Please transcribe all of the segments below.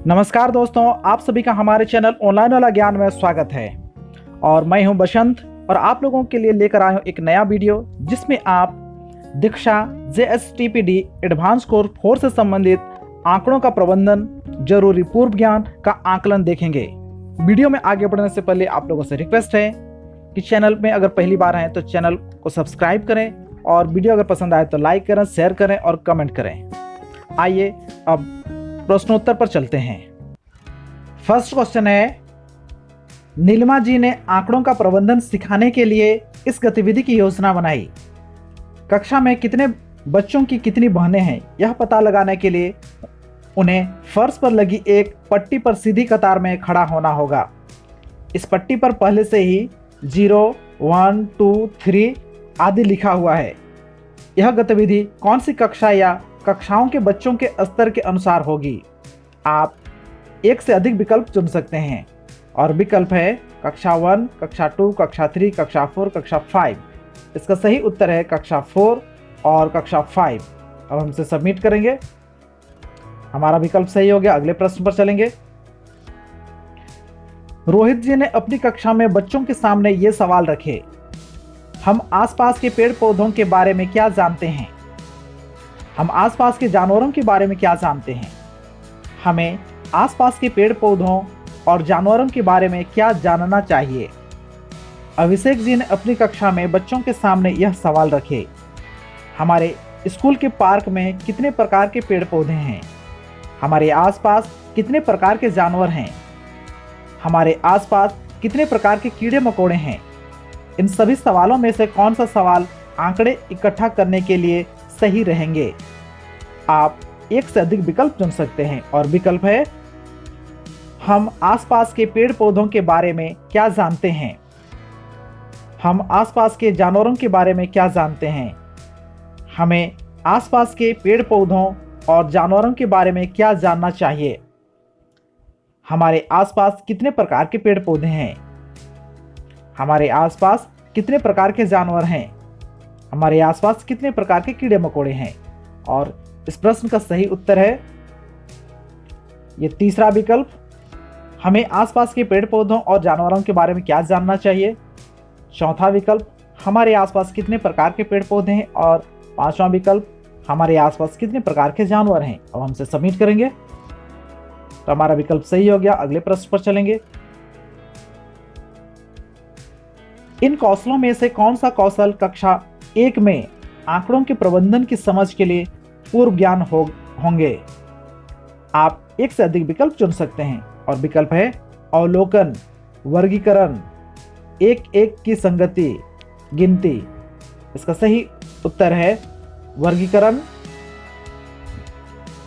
नमस्कार दोस्तों, आप सभी का हमारे चैनल ऑनलाइन वाला ज्ञान में स्वागत है। और मैं हूं बसंत और आप लोगों के लिए लेकर आया हूं एक नया वीडियो जिसमें आप दीक्षा JSTPD एडवांस कोर्स 4 से संबंधित आंकड़ों का प्रबंधन, जरूरी पूर्व ज्ञान का आकलन देखेंगे। वीडियो में आगे बढ़ने से पहले आप लोगों से रिक्वेस्ट है कि चैनल में अगर पहली बार हैं तो चैनल को सब्सक्राइब करें और वीडियो अगर पसंद आए तो लाइक करें, शेयर करें और कमेंट करें। आइए अब प्रश्नोत्तर पर चलते हैं। फर्स्ट क्वेश्चन है, नीलिमा जी ने आंकड़ों का प्रबंधन सिखाने के लिए इस गतिविधि की योजना बनाई। कक्षा में कितने बच्चों की कितनी बहनें हैं यह पता लगाने के लिए उन्हें फर्श पर लगी एक पट्टी पर सीधी कतार में खड़ा होना होगा। इस पट्टी पर पहले से ही 0, 1, 2, 3 आदि लिखा हुआ है। यह गतिविधि कौन सी कक्षा या कक्षाओं के बच्चों के स्तर के अनुसार होगी। आप एक से अधिक विकल्प चुन सकते हैं और विकल्प है कक्षा 1, कक्षा 2, कक्षा 3, कक्षा 4, कक्षा 5। इसका सही उत्तर है कक्षा 4 और कक्षा 5। अब हमसे सबमिट करेंगे। हमारा विकल्प सही हो गया। अगले प्रश्न पर चलेंगे। रोहित जी ने अपनी कक्षा में बच्चों के सामने ये सवाल रखे, हम आसपास के पेड़ पौधों के बारे में क्या जानते हैं। हम आसपास के जानवरों के बारे में क्या जानते हैं। हमें आसपास के पेड़ पौधों और जानवरों के बारे में क्या जानना चाहिए। अभिषेक जी ने अपनी कक्षा में बच्चों के सामने यह सवाल रखे, हमारे स्कूल के पार्क में कितने प्रकार के पेड़ पौधे हैं। हमारे आसपास कितने प्रकार के जानवर हैं। हमारे आसपास कितने प्रकार के कीड़े मकोड़े हैं। इन सभी सवालों में से कौन सा सवाल आंकड़े इकट्ठा करने के लिए सही रहेंगे। आप एक से अधिक विकल्प चुन सकते हैं और विकल्प है हम आसपास के पेड़ पौधों के बारे में क्या जानते हैं। हम आसपास के जानवरों के बारे में क्या जानते हैं। हमें आसपास के पेड़ पौधों और जानवरों के बारे में क्या जानना चाहिए। हमारे आसपास कितने प्रकार के पेड़ पौधे हैं। हमारे आसपास कितने प्रकार के जानवर हैं। हमारे आसपास कितने प्रकार के कीड़े मकोड़े हैं। और इस प्रश्न का सही उत्तर है ये तीसरा विकल्प, हमें आसपास के पेड़ पौधों और जानवरों के बारे में क्या जानना चाहिए। चौथा विकल्प, हमारे आसपास कितने प्रकार के पेड़ पौधे हैं। और पांचवा विकल्प, हमारे आसपास कितने प्रकार के जानवर हैं। अब हमसे सबमिट करेंगे तो हमारा विकल्प सही हो गया। अगले प्रश्न पर चलेंगे। इन कौशलों में से कौन सा कौशल कक्षा 1 में आंकड़ों के प्रबंधन की समझ के लिए पूर्व ज्ञान होंगे। आप एक से अधिक विकल्प चुन सकते हैं और विकल्प है अवलोकन, वर्गीकरण, एक एक की संगति, गिनती। इसका सही उत्तर है वर्गीकरण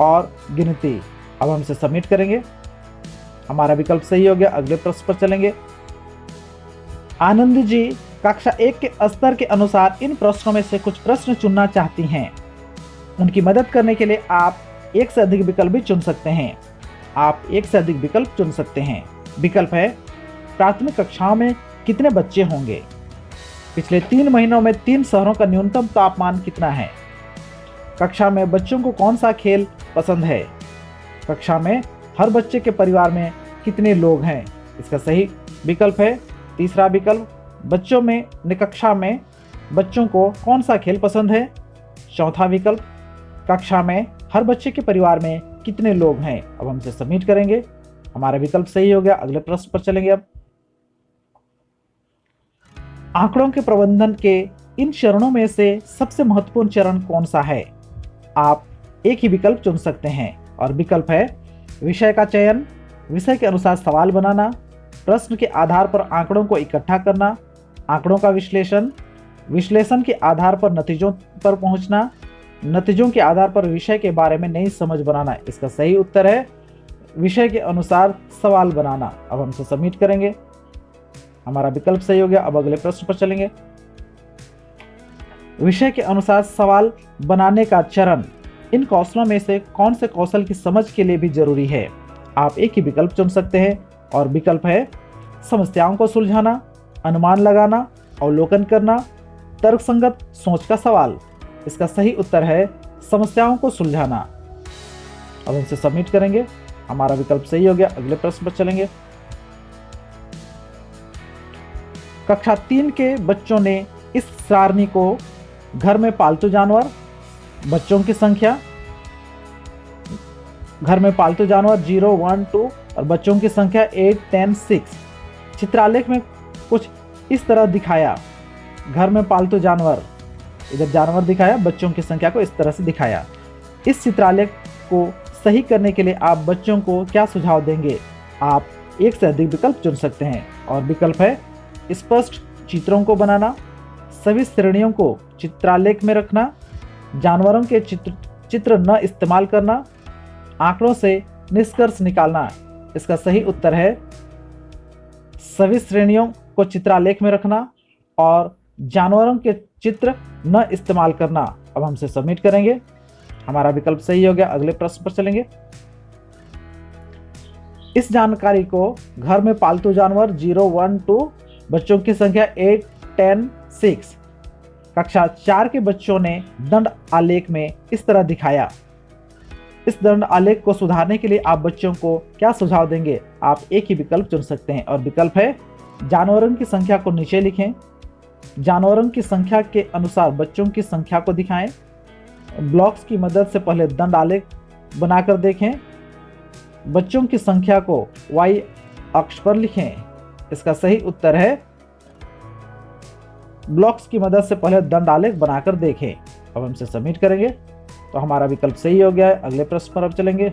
और गिनती। अब हमसे सबमिट करेंगे। हमारा विकल्प सही हो गया। अगले प्रश्न पर चलेंगे। आनंद जी कक्षा 1 के स्तर के अनुसार इन प्रश्नों में से कुछ प्रश्न चुनना चाहती हैं। उनकी मदद करने के लिए आप एक से अधिक विकल्प भी चुन सकते हैं। आप एक से अधिक विकल्प चुन सकते हैं। विकल्प है प्राथमिक कक्षाओं में कितने बच्चे होंगे। पिछले 3 महीनों में 3 शहरों का न्यूनतम तापमान कितना है। कक्षा में बच्चों को कौन सा खेल पसंद है। कक्षा में हर बच्चे के परिवार में कितने लोग हैं। इसका सही विकल्प है तीसरा विकल्प, बच्चों में कक्षा में बच्चों को कौन सा खेल पसंद है। चौथा विकल्प, कक्षा में हर बच्चे के परिवार में कितने लोग हैं। अब हमसे सबमिट करेंगे। हमारा विकल्प सही हो गया। अगले प्रश्न पर चलेंगे। अब आंकड़ों के प्रबंधन के इन चरणों में से सबसे महत्वपूर्ण चरण कौन सा है। आप एक ही विकल्प चुन सकते हैं और विकल्प है विषय का चयन, विषय के अनुसार सवाल बनाना, प्रश्न के आधार पर आंकड़ों को इकट्ठा करना, आंकड़ों का विश्लेषण, विश्लेषण के आधार पर नतीजों पर पहुंचना, नतीजों के आधार पर विषय के बारे में नई समझ बनाना। इसका सही उत्तर है विषय के अनुसार सवाल बनाना। अब हमसे सबमिट करेंगे। हमारा विकल्प सही हो गया। अब अगले प्रश्न पर चलेंगे। विषय के अनुसार सवाल बनाने का चरण इन कौशलों में से कौन से कौशल की समझ के लिए भी जरूरी है। आप एक ही विकल्प चुन सकते हैं और विकल्प है समस्याओं को सुलझाना, अनुमान लगाना, अवलोकन करना, तर्कसंगत सोच का सवाल। इसका सही उत्तर है समस्याओं को सुलझाना। अब इसे सबमिट करेंगे। हमारा विकल्प सही हो गया। अगले प्रश्न पर चलेंगे। कक्षा 3 के बच्चों ने इस सारणी को घर में पालतू जानवर, बच्चों की संख्या, घर में पालतू जानवर 0, 1, 2 और बच्चों की संख्या 8, 10, 6 चित्रालेख में कुछ इस तरह दिखाया। घर में पालतू जानवर, इधर जानवर दिखाया, बच्चों की संख्या को इस तरह से दिखाया। इस चित्रालेख को सही करने के लिए आप बच्चों को क्या सुझाव देंगे? आप एक से अधिक विकल्प चुन सकते हैं और विकल्प है स्पष्ट चित्रों को बनाना, सभी श्रेणियों को चित्रालेख में रखना, जानवरों के चित्र न इस्तेमाल करना, आंकड़ों से निष्कर्ष निकालना। इसका सही उत्तर है सभी श्रेणियों को चित्रालेख में रखना और जानवरों के चित्र न इस्तेमाल करना। अब हमसे सबमिट करेंगे। हमारा विकल्प सही हो गया। अगले प्रश्न पर चलेंगे। इस जानकारी को घर में पालतू जानवर 0, 1, 2 बच्चों की संख्या 8, 10, 6 कक्षा 4 के बच्चों ने दंड आलेख में इस तरह दिखाया। इस दंड आलेख को सुधारने के लिए आप बच्चों को क्या सुझाव देंगे? आप एक ही विकल्प चुन सकते हैं और विकल्प है जानवरों की संख्या को नीचे लिखें, जानवरों की संख्या के अनुसार बच्चों की संख्या को दिखाएं, ब्लॉक्स की मदद से पहले दंड आलेख बनाकर देखें, बच्चों की संख्या को y अक्ष पर लिखें। इसका सही उत्तर है ब्लॉक्स की मदद से पहले दंड आलेख बनाकर देखें। अब हमसे सबमिट करेंगे तो हमारा विकल्प सही हो गया है। अगले प्रश्न पर अब चलेंगे।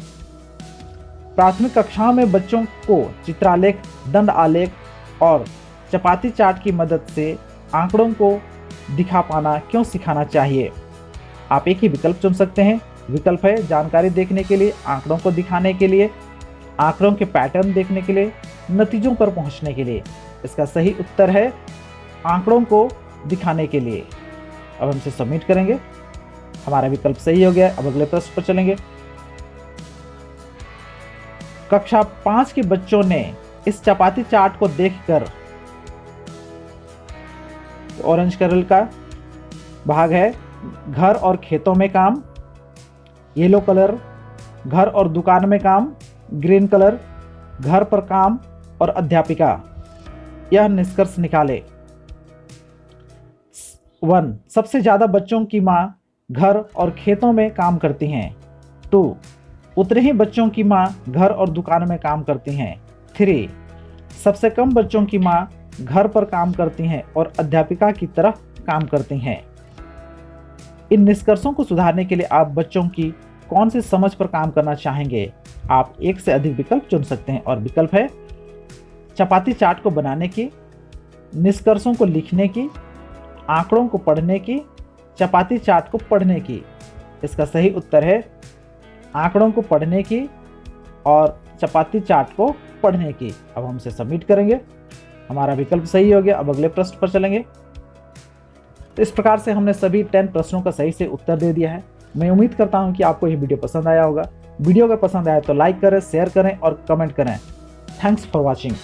प्राथमिक कक्षाओं में बच्चों को चित्रालेख, दंड आलेख और चपाती चार्ट की मदद से आंकड़ों को दिखा पाना क्यों सिखाना चाहिए? आप एक ही विकल्प चुन सकते हैं। विकल्प है जानकारी देखने के लिए, आंकड़ों को दिखाने के लिए, आंकड़ों के पैटर्न देखने के लिए, नतीजों पर पहुंचने के लिए। इसका सही उत्तर है आंकड़ों को दिखाने के लिए। अब हमसे सबमिट करेंगे। हमारा विकल्प सही हो गया। अब अगले प्रश्न पर चलेंगे। कक्षा 5 के बच्चों ने इस चपाती चार्ट को देखकर, ऑरेंज कलर का भाग है घर और खेतों में काम, येलो कलर घर और दुकान में काम, ग्रीन कलर घर पर काम और अध्यापिका। यह निष्कर्ष निकाले। 1 सबसे ज्यादा बच्चों की मां घर और खेतों में काम करती हैं। 2 उतने ही बच्चों की मां घर और दुकान में काम करती हैं। 3 सबसे कम बच्चों की मां घर पर काम करती हैं और अध्यापिका की तरह काम करती हैं। इन निष्कर्षों को सुधारने के लिए आप बच्चों की कौन सी समझ पर काम करना चाहेंगे? आप एक से अधिक विकल्प चुन सकते हैं और विकल्प है चपाती चार्ट को बनाने की, निष्कर्षों को लिखने की, आंकड़ों को पढ़ने की, चपाती चार्ट को पढ़ने की। इसका सही उत्तर है आंकड़ों को पढ़ने की और चपाती चार्ट को पढ़ने की। अब हमसे सबमिट करेंगे। हमारा विकल्प सही हो गया। अब अगले प्रश्न पर चलेंगे। तो इस प्रकार से हमने सभी 10 प्रश्नों का सही से उत्तर दे दिया है। मैं उम्मीद करता हूं कि आपको यह वीडियो पसंद आया होगा। वीडियो अगर पसंद आया तो लाइक करें, शेयर करें और कमेंट करें। Thanks for watching.